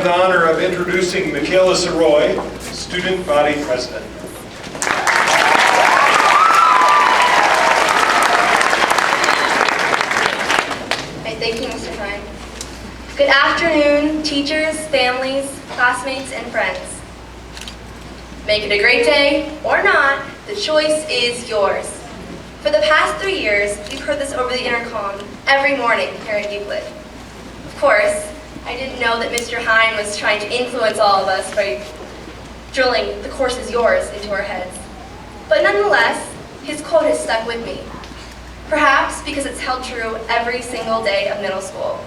The honor of introducing Michaela, Student Body President. Thank you, Mr. Hine. Good afternoon, teachers, families, classmates, and friends. Make it a great day or not, the choice is yours. For the past 3 years, we've heard this over the intercom every morning here at Euclid. Of course, I didn't know that Mr. Hine was trying to influence all of us by drilling "the course is yours" into our heads. But nonetheless, his quote has stuck with me. Perhaps because it's held true every single day of middle school.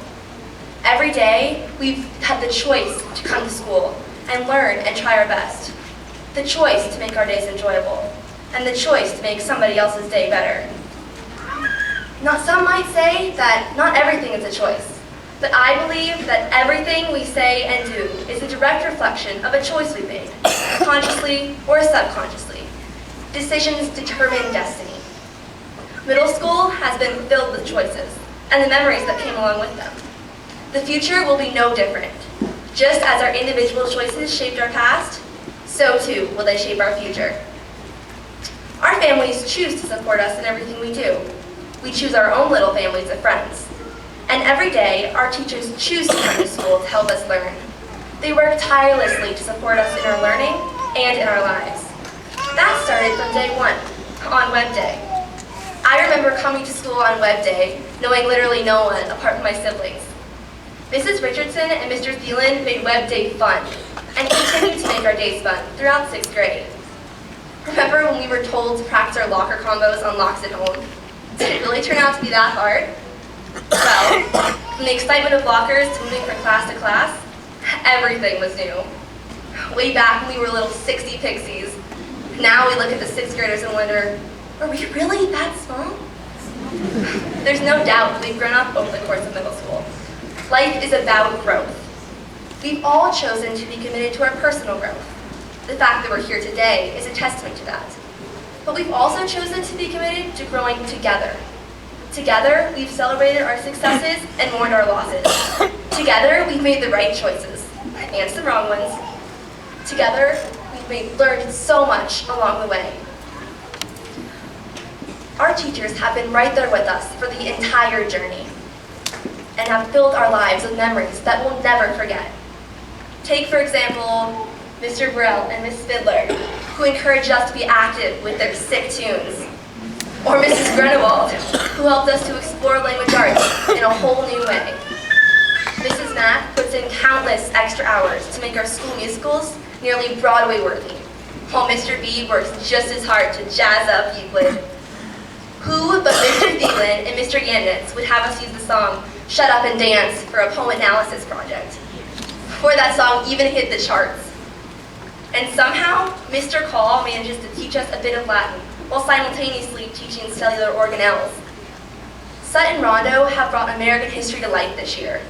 Every day, we've had the choice to come to school and learn and try our best. The choice to make our days enjoyable, and the choice to make somebody else's day better. Now, some might say that not everything is a choice, but I believe that everything we say and do is a direct reflection of a choice we made, consciously or subconsciously. Decisions determine destiny. Middle school has been filled with choices, and the memories that came along with them. The future will be no different. Just as our individual choices shaped our past, so too will they shape our future. Our families choose to support us in everything we do. We choose our own little families of friends. And every day, our teachers choose to come to school to help us learn. They work tirelessly to support us in our learning and in our lives. That started from day one, on Web Day. I remember coming to school on Web Day, knowing literally no one apart from my siblings. Mrs. Richardson and Mr. Thielen made Web Day fun, and continued to make our days fun throughout 6th grade. Remember when we were told to practice our locker combos on locks at home? Did it really turn out to be that hard? Well, from the excitement of lockers to moving from class to class, everything was new. Way back when we were little 60 pixies, now we look at the 6th graders and wonder, are we really that small? There's no doubt we've grown up over the course of middle school. Life is about growth. We've all chosen to be committed to our personal growth. The fact that we're here today is a testament to that. But we've also chosen to be committed to growing together. Together, we've celebrated our successes and mourned our losses. Together, we've made the right choices, and some wrong ones. Together, we've learned so much along the way. Our teachers have been right there with us for the entire journey, and have filled our lives with memories that we'll never forget. Take, for example, Mr. Burrell and Miss Fiddler, who encouraged us to be active with their sick tunes. Or Mrs. Grunewald, who helped us to explore language arts in a whole new way. Mrs. Mack puts in countless extra hours to make our school musicals nearly Broadway-worthy, while Mr. B works just as hard to jazz up Euclid. Who but Mr. Thielen and Mr. Yanditz would have us use the song "Shut Up and Dance" for a poem analysis project, before that song even hit the charts. And somehow, Mr. Call manages to teach us a bit of Latin, while simultaneously teaching cellular organelles. Sut and Rondo have brought American history to life this year.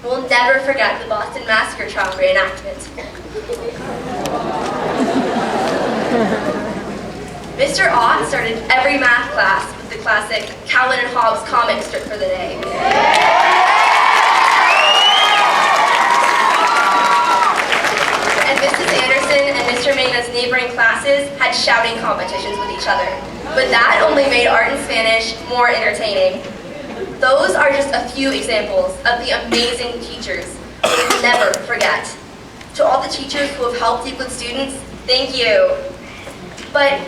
We'll never forget the Boston Massacre trial reenactment. Mr. Ott started every math class with the classic Calvin and Hobbes comic strip for the day. And Mrs. Anderson and Mr. Mena's neighboring classes had shouting competitions with each other. But that only made art and Spanish more entertaining. Those are just a few examples of the amazing teachers we will never forget. To all the teachers who have helped Euclid students, thank you. But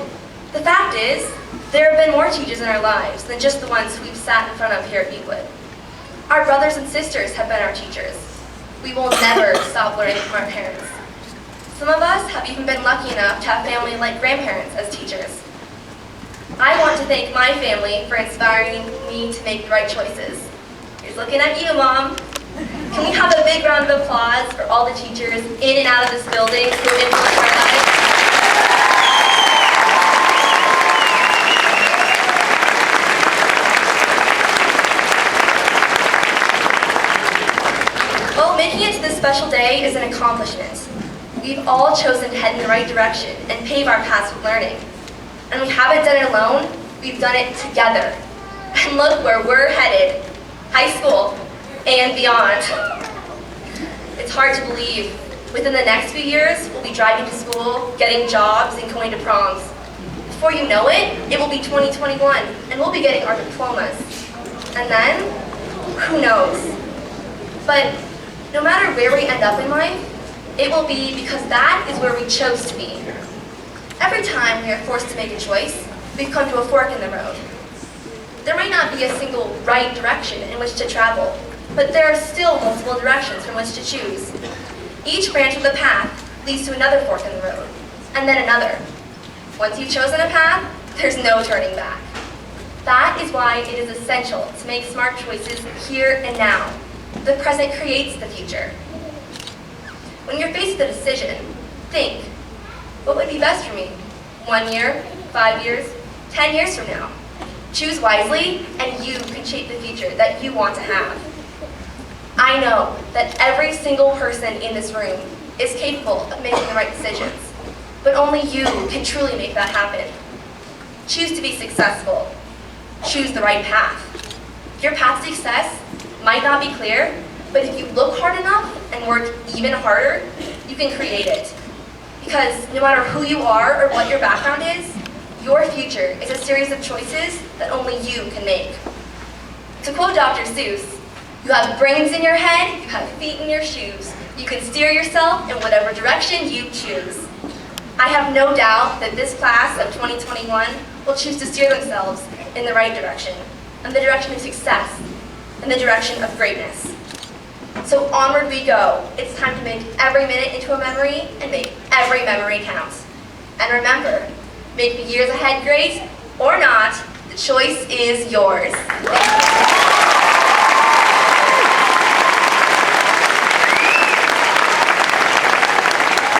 the fact is, there have been more teachers in our lives than just the ones we've sat in front of here at Euclid. Our brothers and sisters have been our teachers. We will never stop learning from our parents. Some of us have even been lucky enough to have family like grandparents as teachers. I want to thank my family for inspiring me to make the right choices. Here's looking at you, Mom. Can we have a big round of applause for all the teachers in and out of this building who have influenced our lives? Well, making it to this special day is an accomplishment. We've all chosen to head in the right direction and pave our paths with learning. And we haven't done it alone, we've done it together. And look where we're headed, high school and beyond. It's hard to believe. Within the next few years, we'll be driving to school, getting jobs, and going to proms. Before you know it, it will be 2021, and we'll be getting our diplomas. And then, who knows? But no matter where we end up in life, it will be because that is where we chose to be. Every time we are forced to make a choice, we've come to a fork in the road. There might not be a single right direction in which to travel, but there are still multiple directions from which to choose. Each branch of the path leads to another fork in the road, and then another. Once you've chosen a path, there's no turning back. That is why it is essential to make smart choices here and now. The present creates the future. When you're faced with a decision, think, what would be best for me? 1 year, 5 years, 10 years from now? Choose wisely, and you can shape the future that you want to have. I know that every single person in this room is capable of making the right decisions, but only you can truly make that happen. Choose to be successful. Choose the right path. Your path to success might not be clear, but if you look hard enough and work even harder, you can create it. Because no matter who you are or what your background is, your future is a series of choices that only you can make. To quote Dr. Seuss, you have brains in your head, you have feet in your shoes. You can steer yourself in whatever direction you choose. I have no doubt that this class of 2021 will choose to steer themselves in the right direction, in the direction of success, in the direction of greatness. So onward we go. It's time to make every minute into a memory and make every memory count. And remember, make the years ahead great or not, the choice is yours. Thank you.